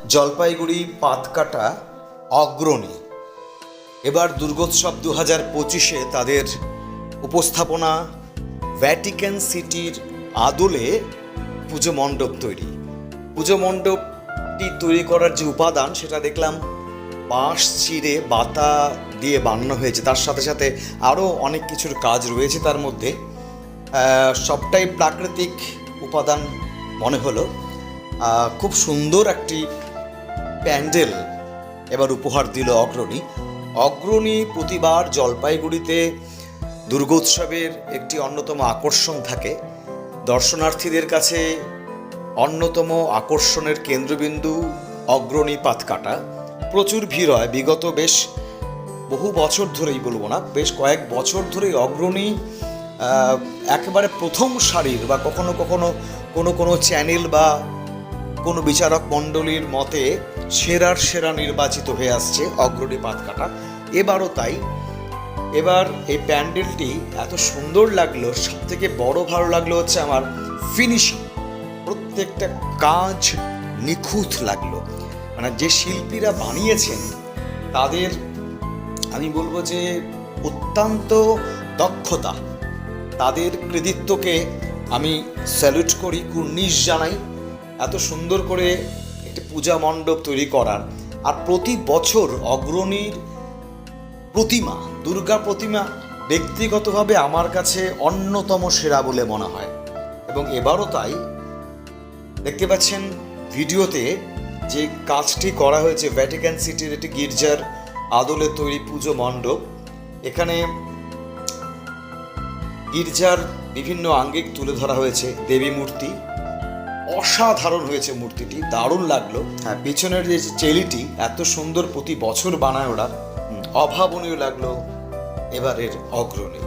জলপাইগুড়ি পাতকাটা অগ্রণী এবার দুর্গোৎসব 2025-এ তাদের উপস্থাপনা ভ্যাটিকান সিটির আদলে পুজো মণ্ডপ তৈরি। পুজো মণ্ডপটি তৈরি করার যে উপাদান সেটা দেখলাম বাঁশ চিরে বাতা দিয়ে বানানো হয়েছে, তার সাথে সাথে আরও অনেক কিছুর কাজ রয়েছে তার মধ্যে। সবটাই প্রাকৃতিক উপাদান মনে হলো। খুব সুন্দর একটি প্যান্ডেল এবার উপহার দিল অগ্রণী প্রতিবার জলপাইগুড়িতে দুর্গোৎসবের একটি অন্যতম আকর্ষণ থাকে। দর্শনার্থীদের কাছে অন্যতম আকর্ষণের কেন্দ্রবিন্দু অগ্রণী পাতকাটা। প্রচুর ভিড় হয়, বিগত বেশ বহু বছর ধরেই বলবো না, বেশ কয়েক বছর ধরেই অগ্রণী একেবারে প্রথম সারির বা কখনো কখনো কোনো চ্যানেল বা কোনো বিচারক মণ্ডলীর মতে সেরার সেরা নির্বাচিত হয়ে আসছে অগ্রণী পাতকাটা। এবারও তাই। এবার এই প্যান্ডেলটি এত সুন্দর লাগলো, সবথেকে বড় ভালো লাগলো হচ্ছে আমার ফিনিশিং। প্রত্যেকটা কাজ নিখুঁত লাগলো। মানে যে শিল্পীরা বানিয়েছেন তাদের আমি বলবো যে অত্যন্ত দক্ষতা, তাদের কৃতিত্বকে আমি স্যালুট করি, কুর্নিশ জানাই। এত সুন্দর করে একটি পূজা মণ্ডপ তৈরি করার। আর প্রতি বছর অগ্রণীর প্রতিমা, দুর্গা প্রতিমা ব্যক্তিগতভাবে আমার কাছে অন্যতম সেরা বলে মনে হয়, এবং এবারও তাই। দেখতে পাচ্ছেন ভিডিওতে যে কাজটি করা হয়েছে ভ্যাটিকান সিটির একটি গির্জার আদলে তৈরি পুজো মণ্ডপ। এখানে গির্জার বিভিন্ন আঙ্গিক তুলে ধরা হয়েছে। দেবী মূর্তি অসাধারণ হয়েছে, মূর্তিটি দারুণ লাগলো। হ্যাঁ, পিছনের যে চেলিটি এত সুন্দর, প্রতি বছর বানায় ওরা, অভাবনীয় লাগলো এবারের অগ্রণী।